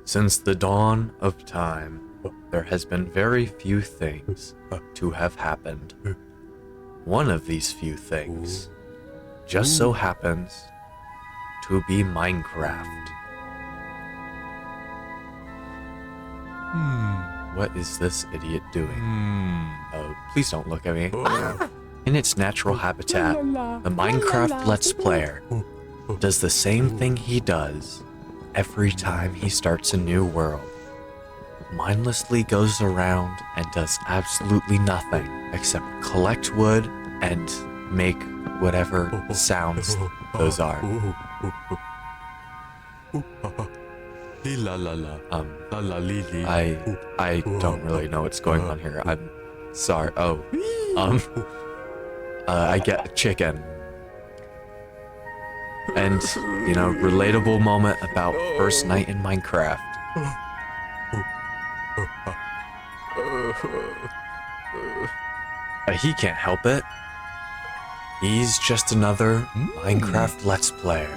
Since the dawn of time, there has been very few things to have happened. One of these few things just so happens to be Minecraft. What is this idiot doing? Oh, please don't look at me. In its natural habitat, the Minecraft Let's Player does the same thing he does every time he starts a new world. Mindlessly goes around and does absolutely nothing except collect wood and make whatever sounds those are. I don't really know what's going on here. I'm sorry. I get chicken. And, you know, relatable moment about first night in Minecraft. He can't help it. He's just another Minecraft Let's Player.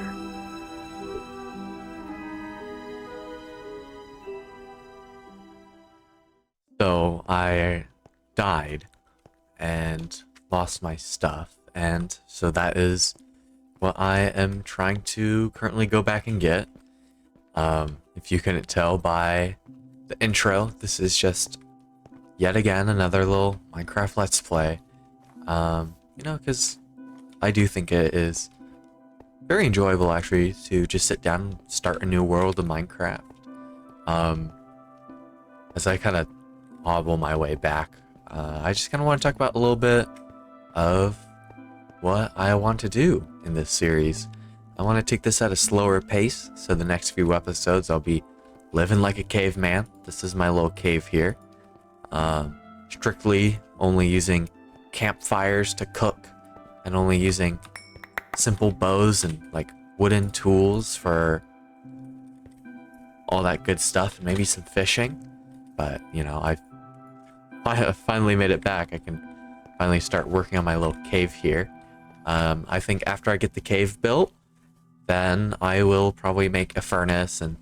So I died and lost my stuff, and so that is what I am trying to currently go back and get. If you couldn't tell by the intro, this is just yet again another little Minecraft Let's Play. You know, because I do think it is very enjoyable actually to just sit down and start a new world of Minecraft. As I kind of hobble my way back, I just kind of want to talk about a little bit of what I want to do in this series. I want to take this at a slower pace, so the next few episodes I'll be living like a caveman. This is my little cave here. Strictly only using campfires to cook, and only using simple bows and like wooden tools for all that good stuff, and maybe some fishing. But you know, I have finally made it back. I can finally start working on my little cave here. I think after I get the cave built, then I will probably make a furnace and,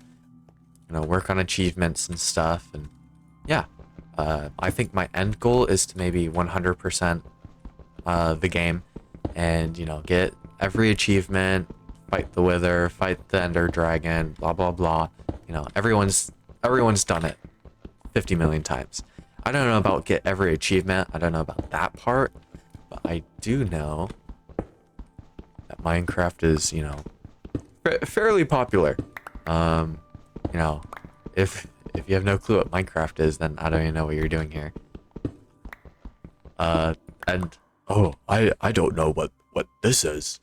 you know, work on achievements and stuff. And yeah, I think my end goal is to maybe 100% the game, and, you know, get every achievement, fight the Wither, fight the Ender Dragon, blah blah blah. You know, everyone's done it 50 million times. I don't know about get every achievement. I don't know about that part, but I do know that Minecraft is, you know, fairly popular. You know, if you have no clue what Minecraft is, then I don't even know what you're doing here. And oh, I don't know what this is.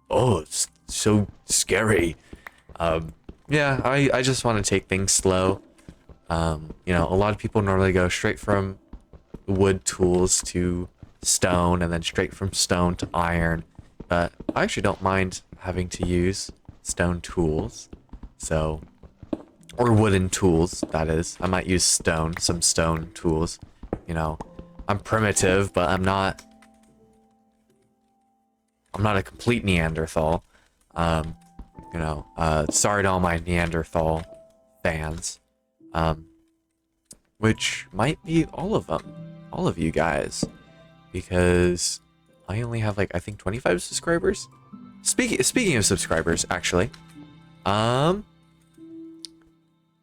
Oh, it's so scary. Yeah, I just want to take things slow. You know, a lot of people normally go straight from wood tools to stone, and then straight from stone to iron. But I actually don't mind having to use stone tools. So, or wooden tools, that is. I might use some stone tools. You know, I'm primitive, but I'm not a complete Neanderthal. You know, sorry to all my Neanderthal fans. Which might be all of them, all of you guys, because I only have like, I think 25 subscribers. Speaking of subscribers, actually,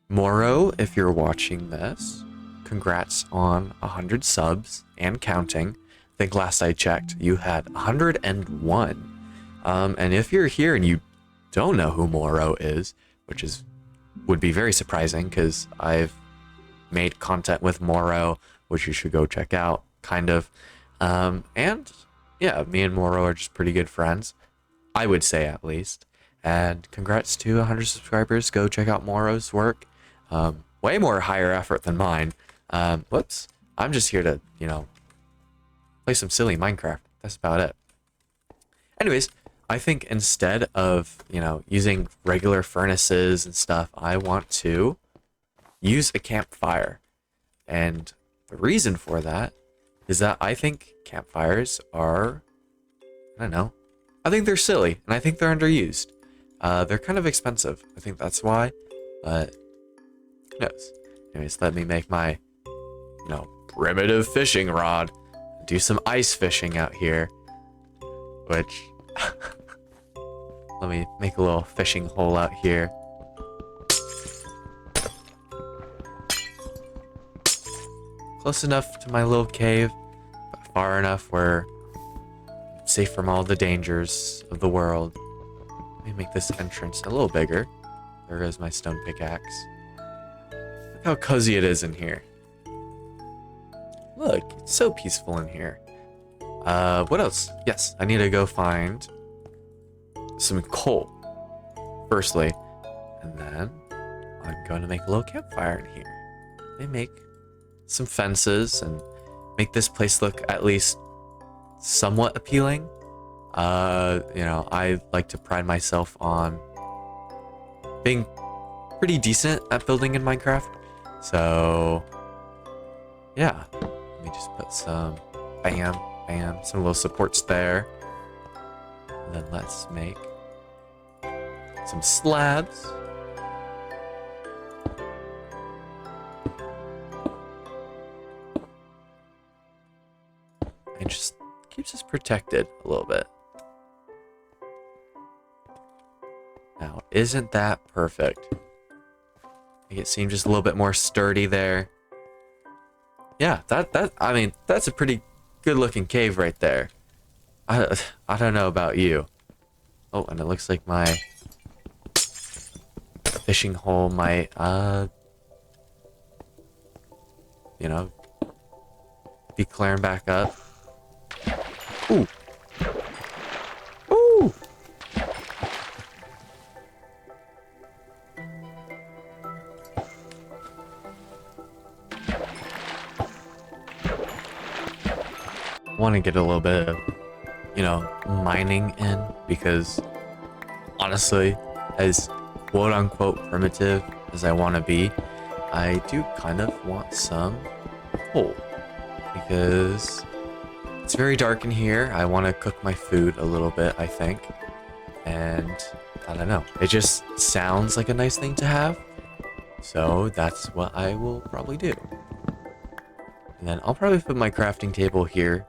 Moro, if you're watching this, congrats on 100 subs and counting. I think last I checked, you had 101. And if you're here and you don't know who Moro is, which would be very surprising, because I've made content with Moro, which you should go check out, kind of. And yeah, me and Moro are just pretty good friends, I would say, at least. And congrats to 100 subscribers. Go check out Moro's work. Way more higher effort than mine. Whoops. I'm just here to, you know, play some silly Minecraft. That's about it. Anyways, I think instead of, you know, using regular furnaces and stuff, I want to use a campfire. And the reason for that is that I think campfires are, I don't know, I think they're silly, and I think they're underused. They're kind of expensive. I think that's why. But Yes. Anyways, let me make my, primitive fishing rod. Do some ice fishing out here. Which, let me make a little fishing hole out here. Close enough to my little cave, but far enough where I'm safe from all the dangers of the world. Let me make this entrance a little bigger. There goes my stone pickaxe. Look how cozy it is in here. Look, it's so peaceful in here. What else? Yes, I need to go find some coal, firstly, and then I'm going to make a little campfire in here. They make some fences and make this place look at least somewhat appealing. I like to pride myself on being pretty decent at building in Minecraft. So, yeah. Let me just put some some little supports there. And then let's make some slabs. And just keeps us protected a little bit. Now, isn't that perfect? Make it seem just a little bit more sturdy there. Yeah, that's a pretty good looking cave right there. I don't know about you. Oh, and it looks like my fishing hole might be clearing back up. Ooh. Ooh. Want to get a little bit of, mining in, because honestly, as quote unquote primitive as I want to be, I do kind of want some coal, because it's very dark in here. I want to cook my food a little bit, I think, and I don't know, it just sounds like a nice thing to have, so that's what I will probably do. And then I'll probably put my crafting table here.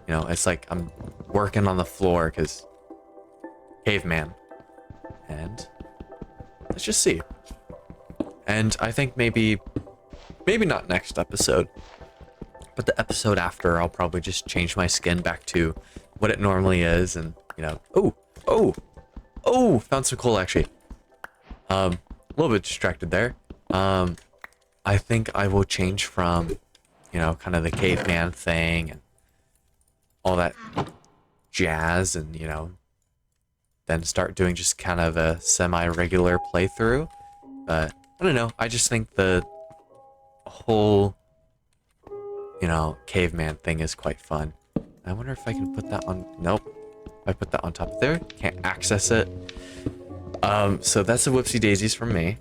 It's like I'm working on the floor because caveman. And let's just see. And I think maybe not next episode, but the episode after, I'll probably just change my skin back to what it normally is. And, found some coal actually. A little bit distracted there. I think I will change from, kind of the caveman thing and all that jazz, and then start doing just kind of a semi-regular playthrough. But I don't know, I just think the whole caveman thing is quite fun. I wonder if I can put that on. Nope, if I put that on top of there, can't access it. So that's a whoopsie daisies from me.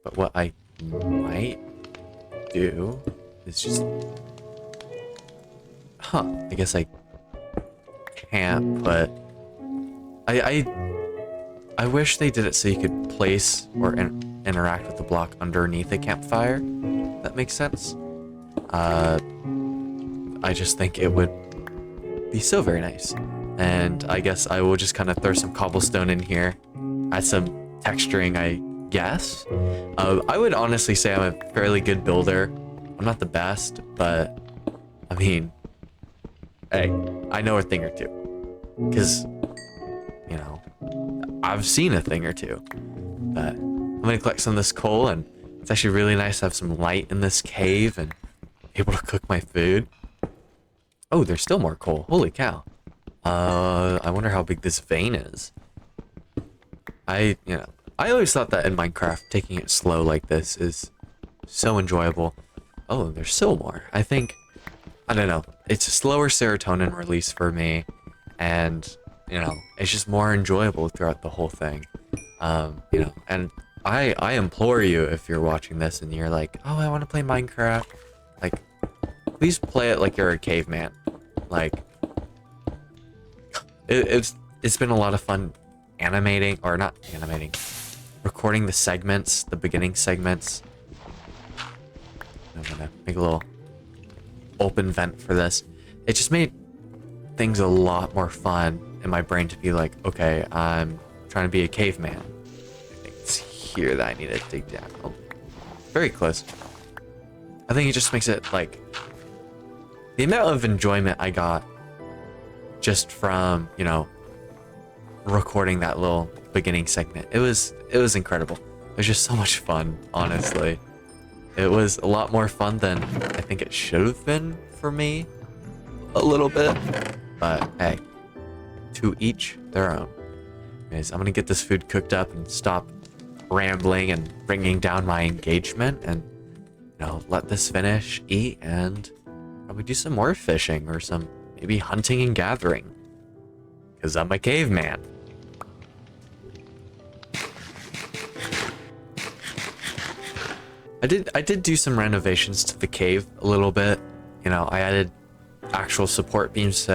But what I might do is just I guess I can't, but I wish they did it so you could place or interact with the block underneath a campfire. That makes sense. I just think it would be so very nice. And I guess I will just kind of throw some cobblestone in here, add some texturing, I guess. I would honestly say I'm a fairly good builder. I'm not the best, but I mean, hey, I know a thing or two, because, I've seen a thing or two. But I'm going to collect some of this coal, and it's actually really nice to have some light in this cave and able to cook my food. Oh, there's still more coal. Holy cow. I wonder how big this vein is. I always thought that in Minecraft, taking it slow like this is so enjoyable. Oh, there's still more. I don't know. It's a slower serotonin release for me, and it's just more enjoyable throughout the whole thing. And I implore you, if you're watching this and you're like, oh, I want to play Minecraft, like, please play it like you're a caveman. Like, it's been a lot of fun recording the segments, the beginning segments, gonna make a little open vent for this. It just made things a lot more fun in my brain to be like, okay, I'm trying to be a caveman. I think it's here that I need to dig down. Oh, very close. I think it just makes it like the amount of enjoyment I got just from, you know, recording that little beginning segment. It was incredible. It was just so much fun, honestly. It was a lot more fun than I think it should have been for me a little bit. But hey, to each their own. Anyways, I'm gonna get this food cooked up and stop rambling and bringing down my engagement and, you know, let this finish, eat, and probably do some more fishing or some maybe hunting and gathering. Because I'm a caveman. I did do some renovations to the cave a little bit. You know, I added actual support beams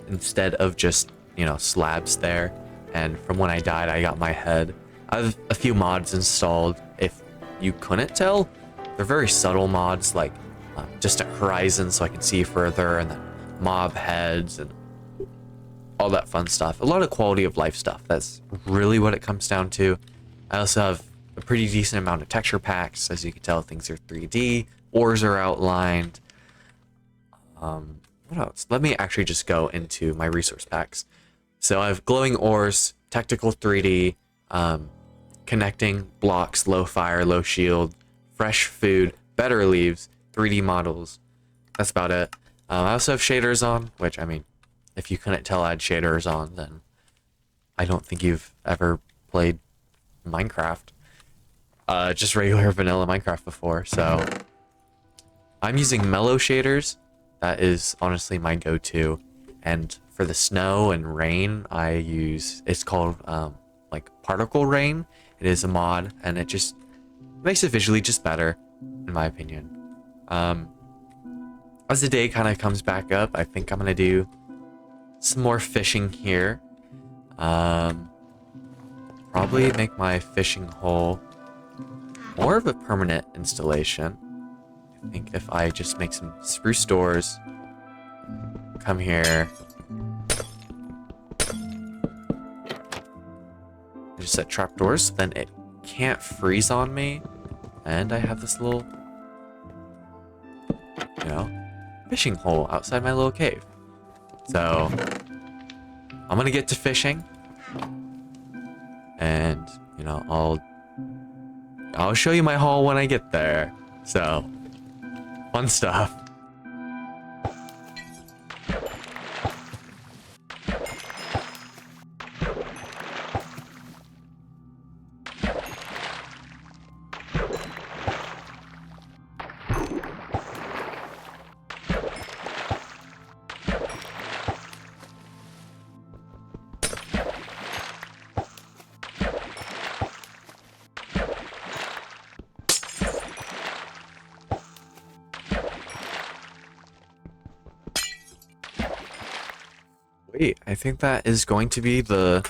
instead of just, you know, slabs there. And from when I died, I got my head. I have a few mods installed. If you couldn't tell, they're very subtle mods, like distant horizons so I can see further, and then mob heads and all that fun stuff. A lot of quality of life stuff. That's really what it comes down to. I also have a pretty decent amount of texture packs. As you can tell, things are 3D. Ores are outlined. What else? Let me actually just go into my resource packs. So I have glowing ores, tactical 3D, connecting blocks, low fire, low shield, fresh food, better leaves, 3D models. That's about it. I also have shaders on, which, I mean, if you couldn't tell I had shaders on, then I don't think you've ever played Minecraft. Just regular vanilla Minecraft before, so I'm using mellow shaders. That is honestly my go-to. And for the snow and rain, I use, it's called like particle rain. It is a mod, and it just makes it visually just better, in my opinion. As the day kind of comes back up, I think I'm gonna do some more fishing here. Probably make my fishing hole more of a permanent installation. I think if I just make some spruce doors, come here, just set trapdoors, so then it can't freeze on me, and I have this little, you know, fishing hole outside my little cave. So I'm gonna get to fishing, and, you know, I'll show you my haul when I get there. So fun stuff. Wait, I think that is going to be the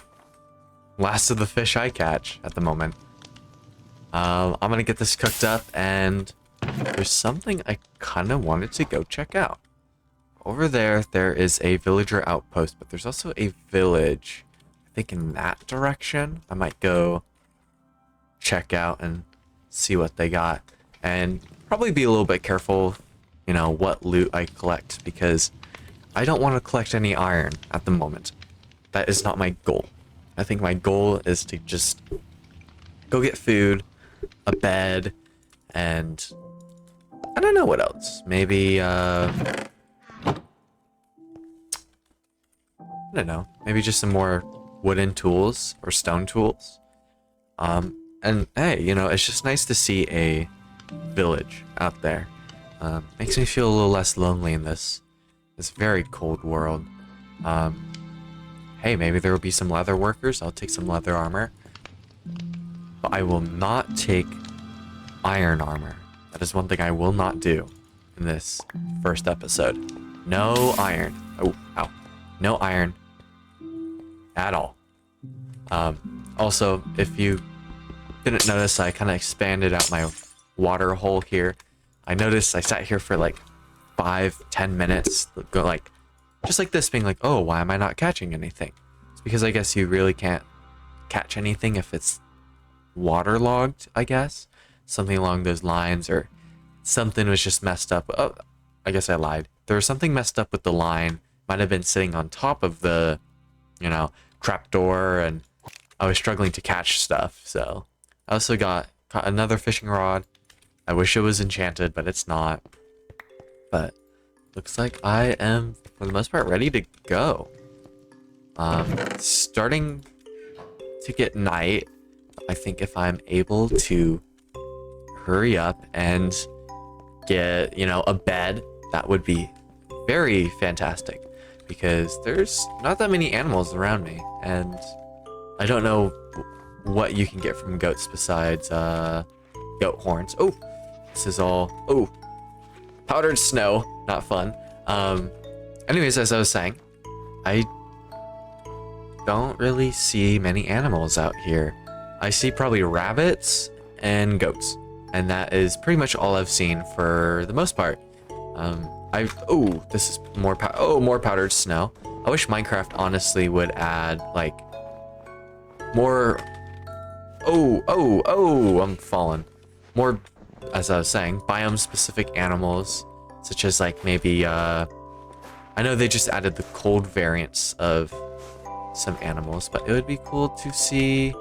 last of the fish I catch at the moment. I'm gonna get this cooked up, and there's something I kind of wanted to go check out. Over there, there is a villager outpost, but there's also a village. I think in that direction, I might go check out and see what they got. And probably be a little bit careful, you know, what loot I collect, because I don't want to collect any iron at the moment. That is not my goal. I think my goal is to just go get food, a bed, and I don't know what else. Maybe, I don't know. Maybe just some more wooden tools or stone tools. And hey, you know, it's just nice to see a village out there. Makes me feel a little less lonely in this very cold world. Hey, maybe there will be some leather workers. I'll take some leather armor. But I will not take iron armor. That is one thing I will not do in this first episode. No iron. Oh, ow. No iron at all. Also, if you didn't notice, I kind of expanded out my water hole here. I noticed I sat here for like 5-10 minutes, go like, just like this, being like, oh, why am I not catching anything? It's because I guess you really can't catch anything if it's waterlogged, I guess. Something along those lines, or something was just messed up. Oh, I guess I lied. There was something messed up with the line. Might have been sitting on top of the, trapdoor, and I was struggling to catch stuff. So I also got another fishing rod. I wish it was enchanted, but it's not. But looks like I am, for the most part, ready to go. Starting to get night. I think if I'm able to hurry up and get, a bed, that would be very fantastic, because there's not that many animals around me, and I don't know what you can get from goats besides goat horns. Oh, this is all, powdered snow, not fun. Anyways, as I was saying, I don't really see many animals out here. I see probably rabbits and goats, and that is pretty much all I've seen for the most part. This is more powdered snow. I wish Minecraft honestly would add like more. I'm falling. More, as I was saying, biome specific animals, such as like maybe I know they just added the cold variants of some animals, but it would be cool to see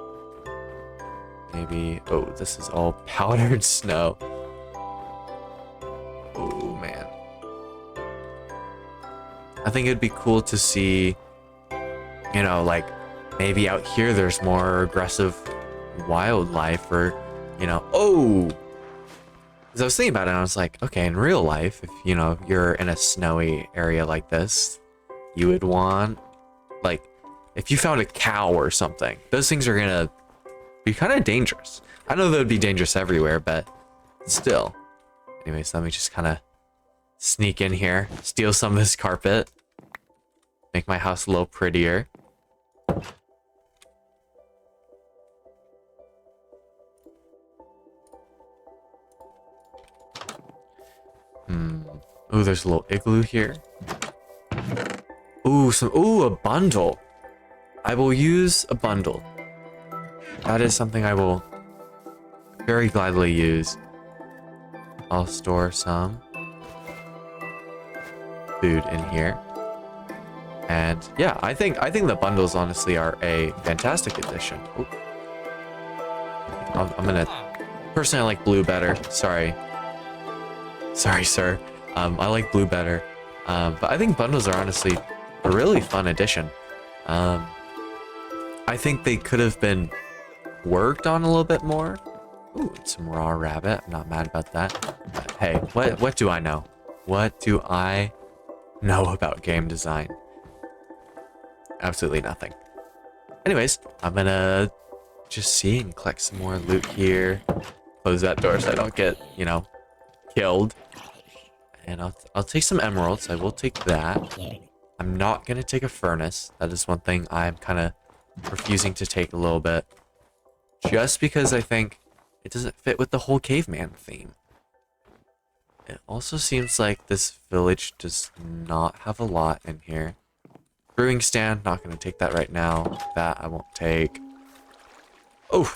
maybe, this is all powdered snow. Oh man, I think it'd be cool to see, like maybe out here there's more aggressive wildlife, or as I was thinking about it, I was like, okay, in real life, if you're in a snowy area like this, you would want, like, if you found a cow or something, those things are gonna be kind of dangerous. I know that would be dangerous everywhere, but still. Anyways, let me just kind of sneak in here, steal some of this carpet, make my house a little prettier. Ooh, there's a little igloo here. Ooh, a bundle. I will use a bundle. That is something I will very gladly use. I'll store some food in here. And yeah, I think the bundles honestly are a fantastic addition. Ooh. I'm gonna, personally I like blue better. Sorry, sir. I like blue better. But I think bundles are honestly a really fun addition. I think they could have been worked on a little bit more. Ooh, some raw rabbit. I'm not mad about that. But hey, what do I know? What do I know about game design? Absolutely nothing. Anyways, I'm gonna just see and collect some more loot here. Close that door so I don't get, killed. And I'll take some emeralds. I will take that. I'm not gonna take a furnace. That is one thing I'm kind of refusing to take a little bit. Just because I think it doesn't fit with the whole caveman theme. It also seems like this village does not have a lot in here. Brewing stand, not going to take that right now. That I won't take. Oh!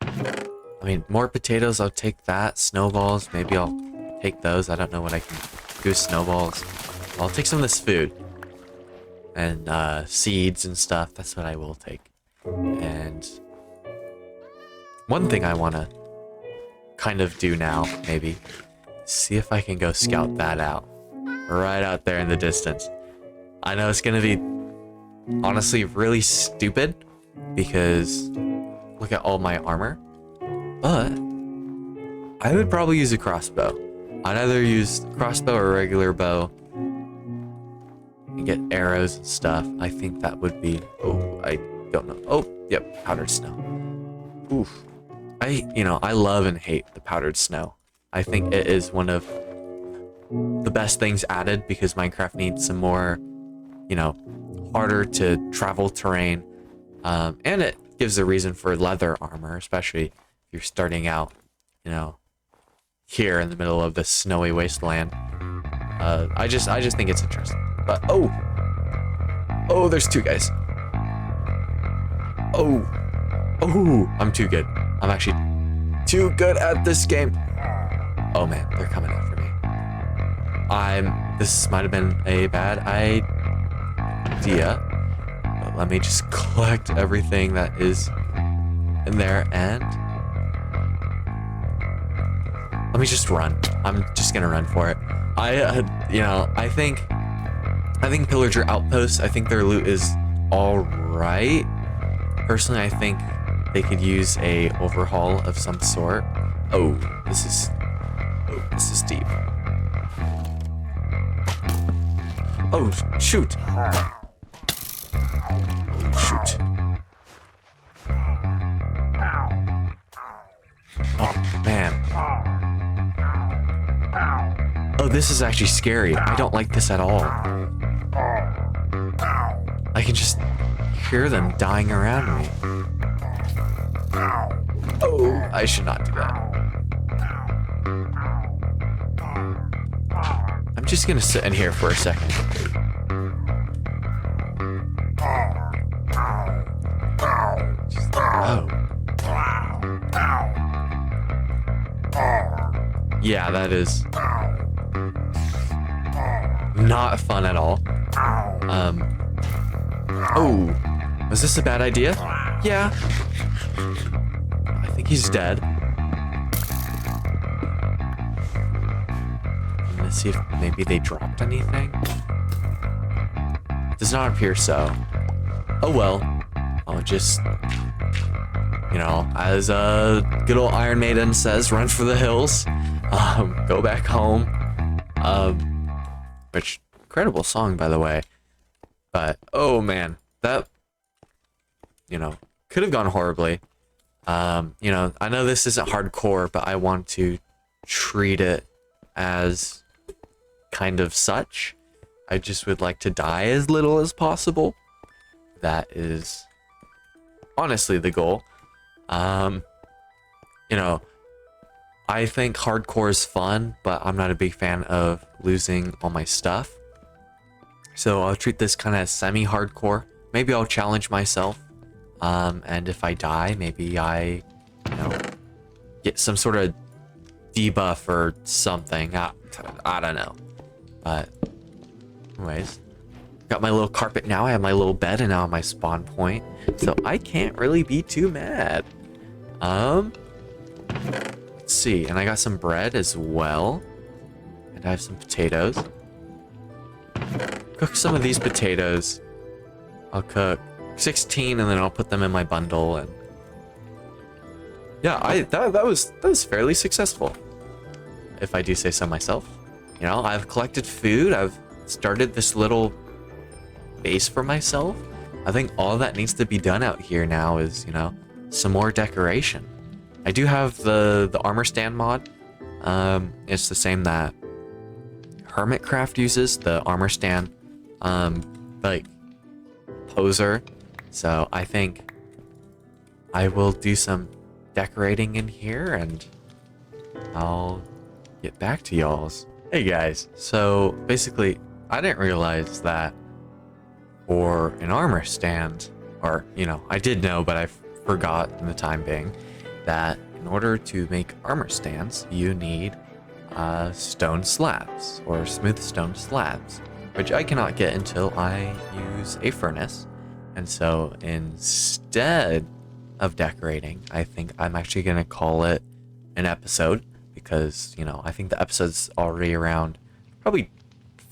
I mean, more potatoes, I'll take that. Snowballs, maybe I'll take those. I don't know what I can do with snowballs. I'll take some of this food. And seeds and stuff, that's what I will take. And one thing I want to kind of do now, maybe, see if I can go scout that out. Right out there in the distance. I know it's going to be honestly really stupid because look at all my armor. But I would probably use a crossbow. I'd either use crossbow or a regular bow and get arrows and stuff. I think that would be, I don't know. Oh, yep, powdered snow. Oof. I love and hate the powdered snow. I think it is one of the best things added because Minecraft needs some more, harder to travel terrain. And it gives a reason for leather armor, especially if you're starting out you know, here in the middle of this snowy wasteland. I just think it's interesting. But oh, there's two guys. Oh, I'm too good. I'm actually too good at this game. Oh man, they're coming after me. This might have been a bad idea, but let me just collect everything that is in there and let me just run. I'm just gonna run for it. I think Pillager Outposts, I think their loot is all right. Personally, I think they could use a overhaul of some sort. Oh, this is deep. Oh, shoot. Shoot. Oh, man. Oh, this is actually scary. I don't like this at all. I can just hear them dying around me. Oh, I should not do that. I'm just gonna sit in here for a second. Oh. Yeah, that is not fun at all. Oh, was this a bad idea? Yeah. I think he's dead. I'm gonna see if maybe they dropped anything. Does not appear so. Oh well. I'll just, as good old Iron Maiden says, run for the hills. Go back home. Which, incredible song, by the way. But, oh man, that, could have gone horribly. I know this isn't hardcore, but I want to treat it as kind of such. I just would like to die as little as possible. That is honestly the goal. I think hardcore is fun, but I'm not a big fan of losing all my stuff. So I'll treat this kind of semi-hardcore. Maybe I'll challenge myself. And if I die, maybe I, get some sort of debuff or something. I don't know. But anyways, got my little carpet now. I have my little bed and now my spawn point. So I can't really be too mad. Let's see. And I got some bread as well. And I have some potatoes. Cook some of these potatoes. I'll cook 16 and then I'll put them in my bundle. And yeah, that was fairly successful, if I do say so myself. I've collected food. I've started this little base for myself. I think all that needs to be done out here now is, some more decoration. I do have the armor stand mod. It's the same that Hermitcraft uses, the armor stand, like poser. So I think I will do some decorating in here and I'll get back to y'all's. Hey guys, so basically I didn't realize that for an armor stand, or I did know but I forgot in the time being, that in order to make armor stands you need stone slabs or smooth stone slabs, which I cannot get until I use a furnace. And so instead of decorating, I think I'm actually going to call it an episode, because I think the episode's already around probably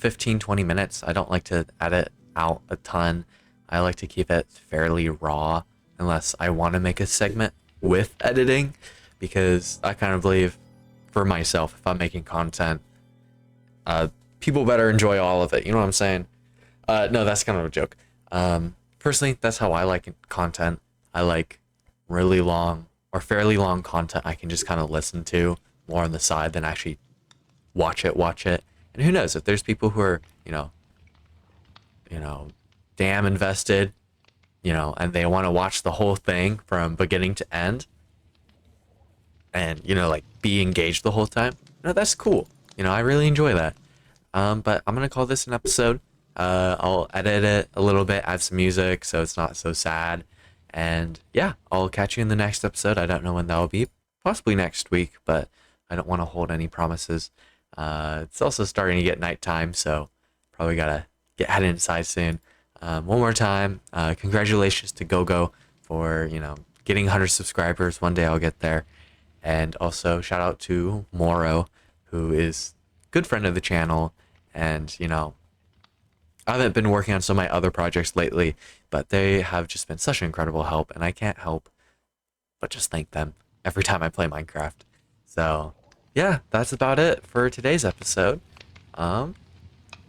15-20 minutes. I don't like to edit out a ton. I like to keep it fairly raw unless I want to make a segment with editing, because I kind of believe for myself, if I'm making content, people better enjoy all of it. You know what I'm saying? No, that's kind of a joke. Personally, that's how I like content. I like really long or fairly long content I can just kind of listen to more on the side than actually watch it. And who knows, if there's people who are, damn invested, and they want to watch the whole thing from beginning to end, and, you know, like be engaged the whole time. You know, that's cool. You know, I really enjoy that. But I'm gonna call this an episode. I'll edit it a little bit, add some music so it's not so sad. And yeah, I'll catch you in the next episode. I don't know when that'll be. Possibly next week, but I don't want to hold any promises. It's also starting to get nighttime, so probably gotta get headed inside soon. One more time, congratulations to GoGo for, you know, getting 100 subscribers. One day I'll get there. And also shout out to Moro, who is a good friend of the channel. And, you know, I haven't been working on some of my other projects lately, but they have just been such an incredible help, and I can't help but just thank them every time I play Minecraft. So, yeah, that's about it for today's episode. Um,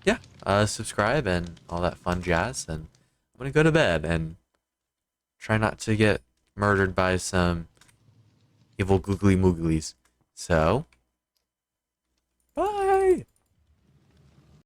yeah, subscribe and all that fun jazz, and I'm gonna go to bed and try not to get murdered by some evil googly mooglies. So, bye.